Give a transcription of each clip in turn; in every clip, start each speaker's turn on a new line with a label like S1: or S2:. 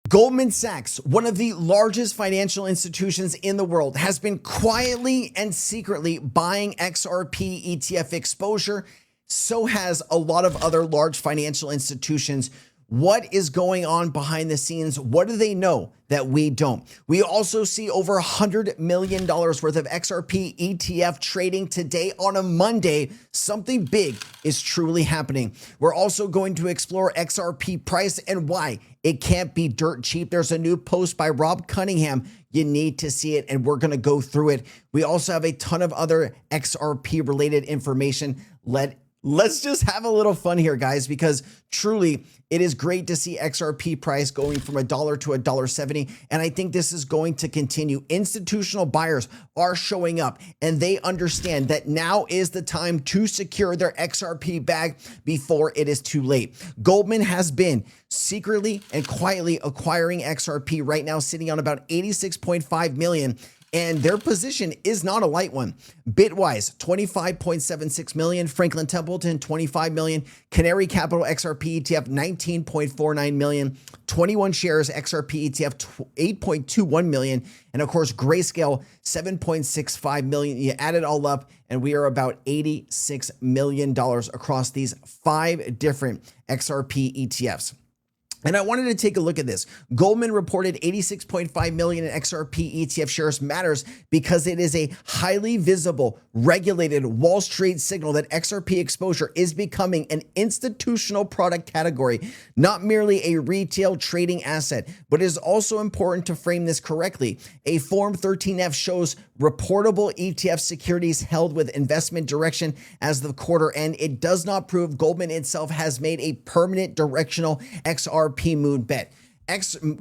S1: Goldman Sachs, one of the largest financial institutions in the world, has been quietly and secretly buying XRP ETF exposure. So has a lot of other large financial institutions. What is going on behind the scenes? What do they know that we don't? We also see over $100 million worth of XRP ETF trading today on a Monday. Something big is truly happening. We're also going to explore XRP price and why it can't be dirt cheap. There's a new post by Rob Cunningham. You need to see it, and we're going to go through it. We also have a ton of other XRP related information. Let's just have a little fun here, guys, because truly it is great to see XRP price going from $1 to $1.70. And I think this is going to continue. Institutional buyers are showing up and they understand that now is the time to secure their XRP bag before it is too late. Goldman has been secretly and quietly acquiring XRP right now, sitting on about 86.5 million. And their position is not a light one. Bitwise, 25.76 million. Franklin Templeton, 25 million. Canary Capital XRP ETF, 19.49 million. 21 shares XRP ETF, 8.21 million. And of course, Grayscale, 7.65 million. You add it all up, and we are about $86 million across these 5 different XRP ETFs. And I wanted to take a look at this. Goldman reported 86.5 million in XRP ETF shares matters because it is a highly visible, regulated Wall Street signal that XRP exposure is becoming an institutional product category, not merely a retail trading asset. But it is also important to frame this correctly. A Form 13F shows reportable ETF securities held with investment direction as the quarter end. It does not prove Goldman itself has made a permanent directional XRP moon bet.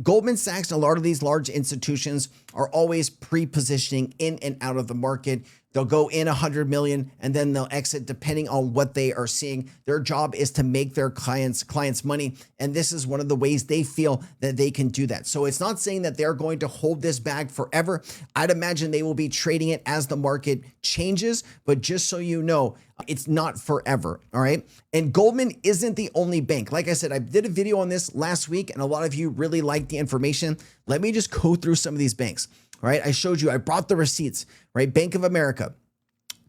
S1: Goldman Sachs and a lot of these large institutions are always pre-positioning in and out of the market. They'll go in 100 million and then they'll exit depending on what they are seeing. Their job is to make their clients money. And this is one of the ways they feel that they can do that. So it's not saying that they're going to hold this bag forever. I'd imagine they will be trading it as the market changes, but just so you know, it's not forever. All right. And Goldman isn't the only bank. Like I said, I did a video on this last week and a lot of you really liked the information. Let me just go through some of these banks. All right. I showed you, I brought the receipts, right? Bank of America,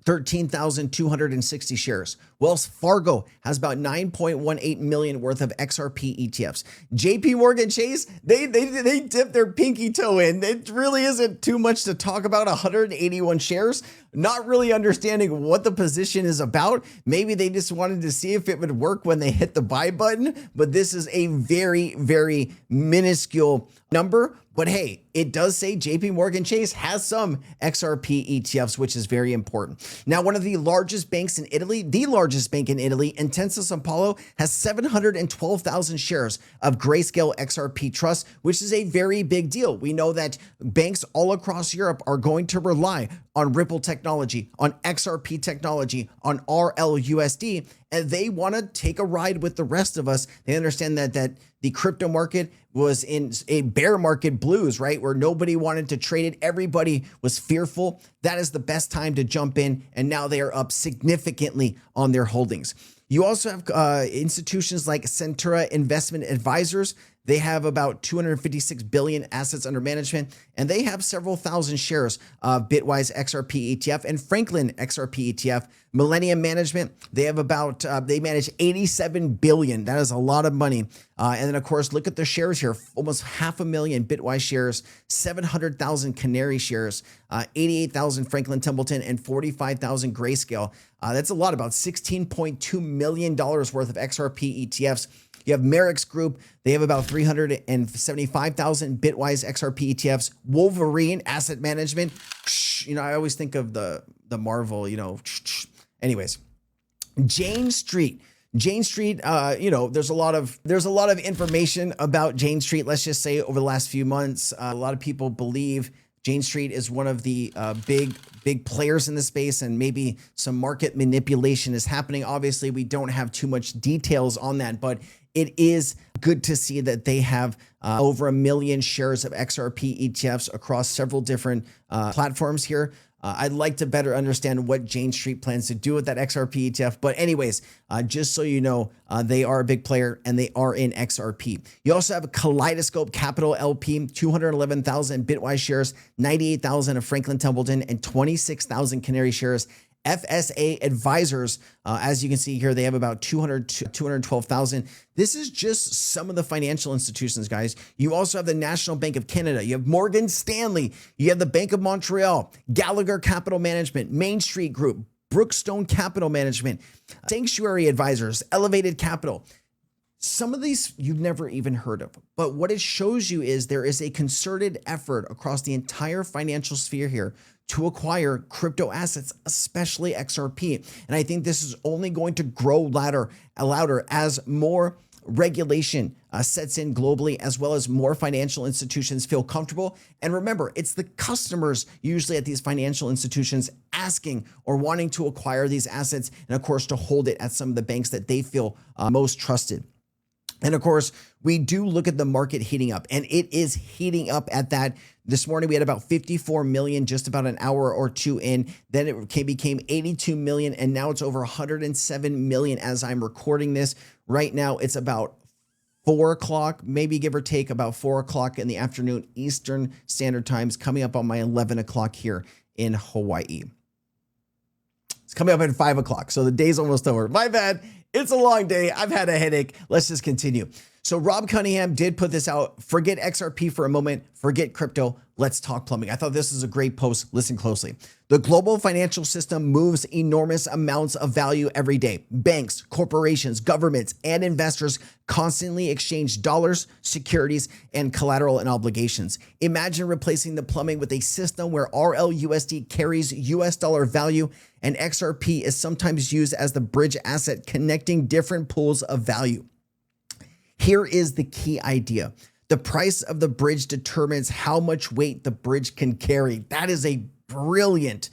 S1: 13,260 shares. Wells Fargo has about 9.18 million worth of XRP ETFs. JP Morgan Chase, they dipped their pinky toe in. It really isn't too much to talk about. 181 shares. Not really understanding what the position is about. Maybe they just wanted to see if it would work when they hit the buy button, but this is a very, very minuscule number. But hey, it does say JP Morgan Chase has some XRP ETFs, which is very important. Now, one of the largest banks in Italy, the largest bank in Italy, Intesa Sanpaolo, has 712,000 shares of Grayscale XRP Trust, which is a very big deal. We know that banks all across Europe are going to rely on Ripple technology, on XRP technology, on RLUSD, and they want to take a ride with the rest of us. They understand that the crypto market was in a bear market blues, right? Where nobody wanted to trade it. Everybody was fearful. That is the best time to jump in. And now they are up significantly on their holdings. You also have institutions like Centura Investment Advisors. They have about 256 billion assets under management, and they have several thousand shares of Bitwise XRP ETF and Franklin XRP ETF. Millennium Management, they have about, they manage 87 billion. That is a lot of money. And then of course, look at the shares here, almost 500,000 Bitwise shares, 700,000 Canary shares, 88,000 Franklin Templeton, and 45,000 Grayscale. That's a lot, about $16.2 million worth of XRP ETFs. You have Merrick's Group. They have about 375,000 Bitwise XRP ETFs. Wolverine Asset Management. You know, I always think of the Marvel, you know. Anyways, Jane Street. Jane Street, you know, there's a lot of information about Jane Street. Let's just say over the last few months, a lot of people believe Jane Street is one of the big players in the space, and maybe some market manipulation is happening. Obviously, we don't have too much details on that, but it is good to see that they have over 1 million shares of XRP ETFs across several different platforms here. I'd like to better understand what Jane Street plans to do with that XRP ETF. But anyways, just so you know, they are a big player and they are in XRP. You also have a Kaleidoscope Capital LP, 211,000 Bitwise shares, 98,000 of Franklin Templeton, and 26,000 Canary shares. FSA Advisors, as you can see here, they have about 212,000. This is just some of the financial institutions, guys. You also have the National Bank of Canada. You have Morgan Stanley. You have the Bank of Montreal, Gallagher Capital Management, Main Street Group, Brookstone Capital Management, Sanctuary Advisors, Elevated Capital. Some of these you've never even heard of, but what it shows you is there is a concerted effort across the entire financial sphere here to acquire crypto assets, especially XRP. And I think this is only going to grow louder as more regulation sets in globally, as well as more financial institutions feel comfortable. And remember, it's the customers usually at these financial institutions asking or wanting to acquire these assets, and of course, to hold it at some of the banks that they feel most trusted. And of course, we do look at the market heating up, and it is heating up at that. This morning, we had about 54 million, just about an hour or two in. Then it became 82 million, and now it's over 107 million as I'm recording this. Right now, it's about 4 o'clock, maybe give or take about 4 o'clock in the afternoon, Eastern Standard Times, coming up on my 11 o'clock here in Hawaii. It's coming up at 5 o'clock, so the day's almost over. My bad. It's a long day. I've had a headache. Let's just continue. So Rob Cunningham did put this out. Forget XRP for a moment. Forget crypto. Let's talk plumbing. I thought this was a great post. Listen closely. The global financial system moves enormous amounts of value every day. Banks, corporations, governments, and investors constantly exchange dollars, securities, and collateral and obligations. Imagine replacing the plumbing with a system where RLUSD carries US dollar value, and XRP is sometimes used as the bridge asset connecting different pools of value. Here is the key idea. The price of the bridge determines how much weight the bridge can carry. That is a brilliant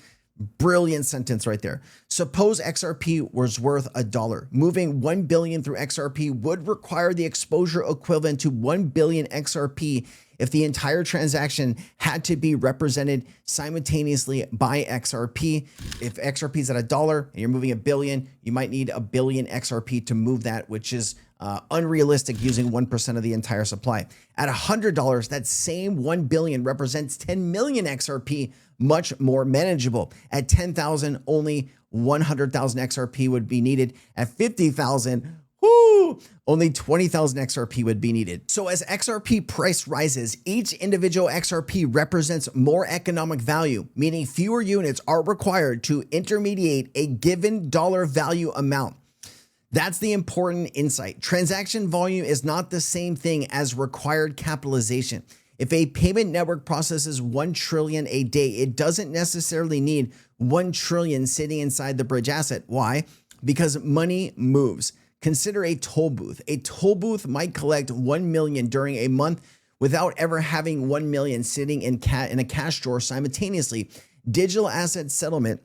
S1: sentence right there. Suppose XRP was worth $1. Moving 1 billion through XRP would require the exposure equivalent to 1 billion XRP if the entire transaction had to be represented simultaneously by XRP. If XRP is at $1 and you're moving 1 billion, you might need 1 billion XRP to move that, which is unrealistic using 1% of the entire supply. At $100, that same 1 billion represents 10 million XRP, much more manageable. At 10,000, only 100,000 XRP would be needed. At 50,000, only 20,000 XRP would be needed. So as XRP price rises, each individual XRP represents more economic value, meaning fewer units are required to intermediate a given dollar value amount. That's the important insight. Transaction volume is not the same thing as required capitalization. If a payment network processes 1 trillion a day, it doesn't necessarily need 1 trillion sitting inside the bridge asset. Why? Because money moves. Consider a toll booth. A toll booth might collect 1 million during a month without ever having 1 million sitting in a cash drawer simultaneously. Digital asset settlement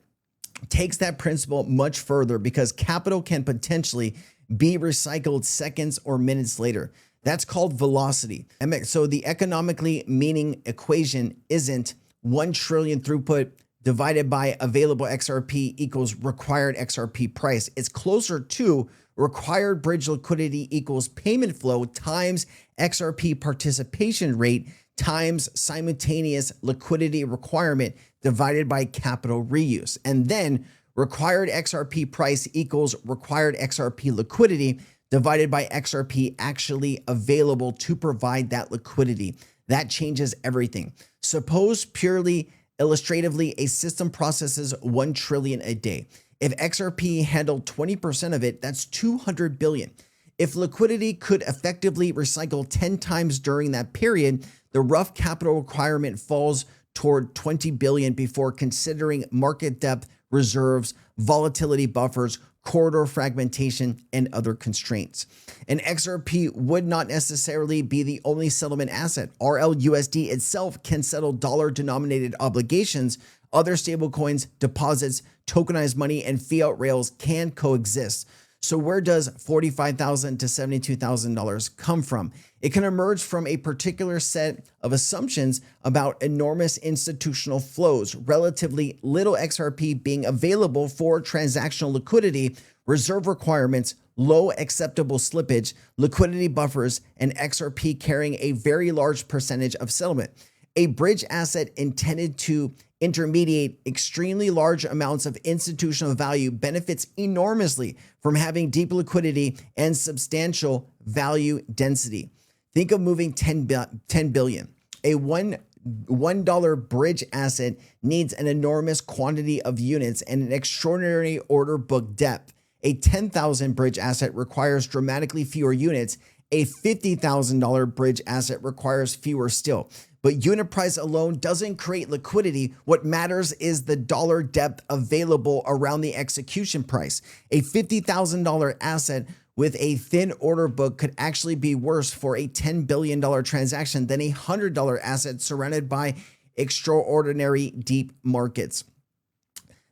S1: takes that principle much further because capital can potentially be recycled seconds or minutes later. That's called velocity. So the economically meaning equation isn't 1 trillion throughput divided by available XRP equals required XRP price. It's closer to required bridge liquidity equals payment flow times XRP participation rate times simultaneous liquidity requirement divided by capital reuse. And then required XRP price equals required XRP liquidity divided by XRP actually available to provide that liquidity. That changes everything. Suppose purely illustratively, a system processes 1 trillion a day. If XRP handled 20% of it, that's 200 billion. If liquidity could effectively recycle 10 times during that period, the rough capital requirement falls toward 20 billion before considering market depth, reserves, volatility buffers, corridor fragmentation, and other constraints. And XRP would not necessarily be the only settlement asset. RLUSD itself can settle dollar-denominated obligations. Other stablecoins, deposits, tokenized money, and fiat rails can coexist. So where does $45,000 to $72,000 come from? It can emerge from a particular set of assumptions about enormous institutional flows, relatively little XRP being available for transactional liquidity, reserve requirements, low acceptable slippage, liquidity buffers, and XRP carrying a very large percentage of settlement. A bridge asset intended to intermediate extremely large amounts of institutional value benefits enormously from having deep liquidity and substantial value density. Think of moving 10 billion. A $1 bridge asset needs an enormous quantity of units and an extraordinary order book depth. A 10,000 bridge asset requires dramatically fewer units. A $50,000 bridge asset requires fewer still. But unit price alone doesn't create liquidity. What matters is the dollar depth available around the execution price. A $50,000 asset with a thin order book could actually be worse for a $10 billion transaction than a $100 asset surrounded by extraordinary deep markets.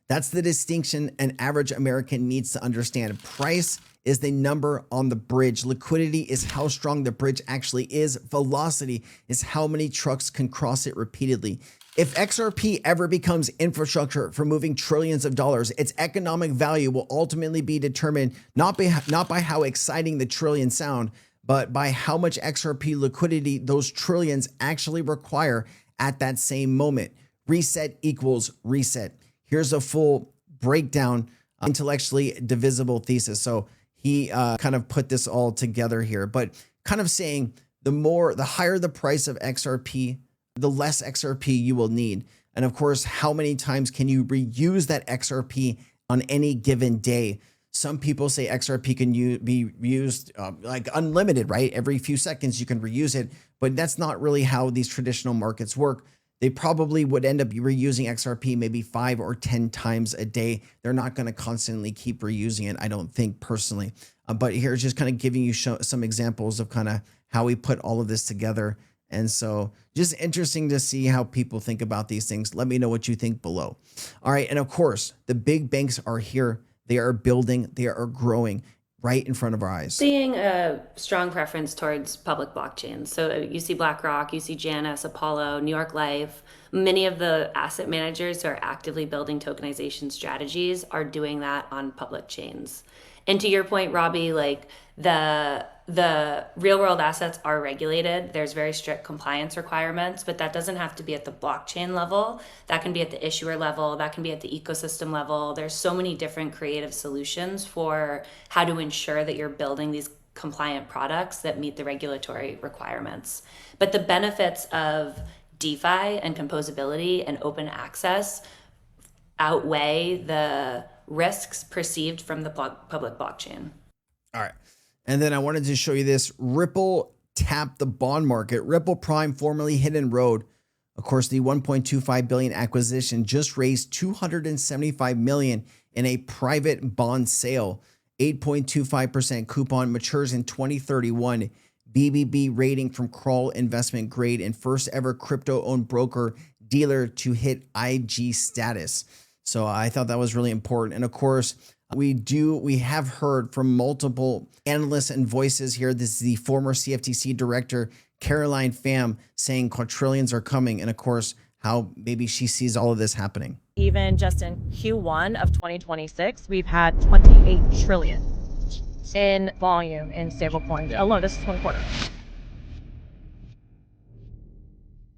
S1: That's the distinction an average American needs to understand. Price is the number on the bridge. Liquidity is how strong the bridge actually is. Velocity is how many trucks can cross it repeatedly. If XRP ever becomes infrastructure for moving trillions of dollars, its economic value will ultimately be determined not by how exciting the trillions sound, but by how much XRP liquidity those trillions actually require at that same moment. Reset equals reset. Here's a full breakdown, intellectually divisible thesis. So he kind of put this all together here, but kind of saying the higher the price of XRP, the less XRP you will need. And of course, how many times can you reuse that XRP on any given day? Some people say XRP can be used like unlimited, right? Every few seconds you can reuse it, but that's not really how these traditional markets work. They probably would end up reusing XRP maybe 5 or 10 times a day. They're not going to constantly keep reusing it, I don't think personally. But here's just kind of giving you some examples of kind of how we put all of this together. And so just interesting to see how people think about these things. Let me know what you think below. All right. And of course, the big banks are here. They are building, they are growing right in front of our eyes.
S2: Seeing a strong preference towards public blockchains. So you see BlackRock, you see Janus, Apollo, New York Life. Many of the asset managers who are actively building tokenization strategies are doing that on public chains. And to your point, Robbie, like the real world assets are regulated. There's very strict compliance requirements, but that doesn't have to be at the blockchain level. That can be at the issuer level. That can be at the ecosystem level. There's so many different creative solutions for how to ensure that you're building these compliant products that meet the regulatory requirements. But the benefits of DeFi and composability and open access outweigh the risks perceived from the public blockchain.
S1: All right. And then I wanted to show you this. Ripple tapped the bond market. Ripple Prime, formerly Hidden Road, of course, the 1.25 billion acquisition just raised 275 million in a private bond sale. 8.25% coupon, matures in 2031. BBB rating from Kroll Investment Grade, and first ever crypto-owned broker dealer to hit IG status. So I thought that was really important. And of course, we have heard from multiple analysts and voices here. This is the former CFTC director, Caroline Pham, saying quadrillions are coming. And of course, how maybe she sees all of this happening.
S3: Even just in Q1 of 2026, we've had 28 trillion in volume in stablecoins alone. This is one quarter.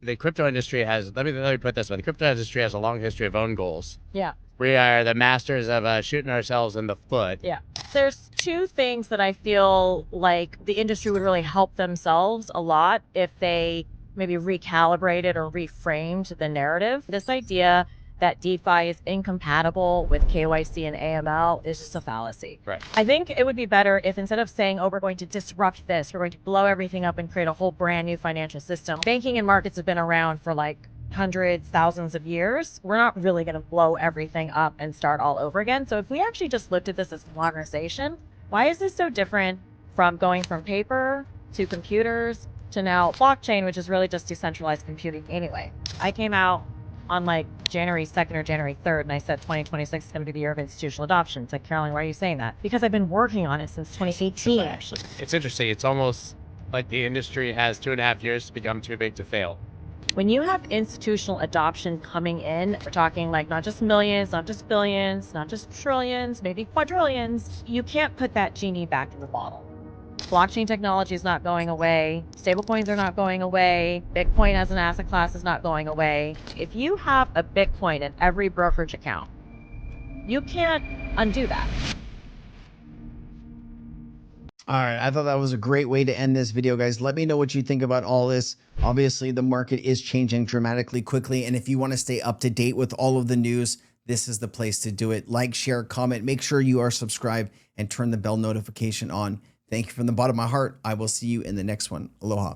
S4: The crypto industry has, let me put this way, the crypto industry has a long history of own goals.
S3: Yeah.
S4: We are the masters of shooting ourselves in the foot.
S3: Yeah. There's two things that I feel like the industry would really help themselves a lot if they maybe recalibrated or reframed the narrative. This idea that DeFi is incompatible with KYC and AML is just a fallacy.
S4: Right.
S3: I think it would be better if instead of saying, oh, we're going to disrupt this, we're going to blow everything up and create a whole brand new financial system. Banking and markets have been around for like hundreds, thousands of years. We're not really going to blow everything up and start all over again. So if we actually just looked at this as modernization, why is this so different from going from paper to computers to now blockchain, which is really just decentralized computing anyway? I came out on like January 2nd or January 3rd, and I said 2026 is going to be the year of institutional adoption. It's like, Caroline, why are you saying that? Because I've been working on it since 2018.
S4: Actually, it's interesting. It's almost like the industry has 2.5 years to become too big to fail.
S3: When you have institutional adoption coming in, we're talking like not just millions, not just billions, not just trillions, maybe quadrillions. You can't put that genie back in the bottle. Blockchain technology is not going away. Stablecoins are not going away. Bitcoin as an asset class is not going away. If you have a Bitcoin in every brokerage account, you can't undo that.
S1: All right, I thought that was a great way to end this video, guys. Let me know what you think about all this. Obviously, the market is changing dramatically quickly, and if you want to stay up to date with all of the news, this is the place to do it. Like, share, comment, make sure you are subscribed, and turn the bell notification on. Thank you from the bottom of my heart. I will see you in the next one. Aloha.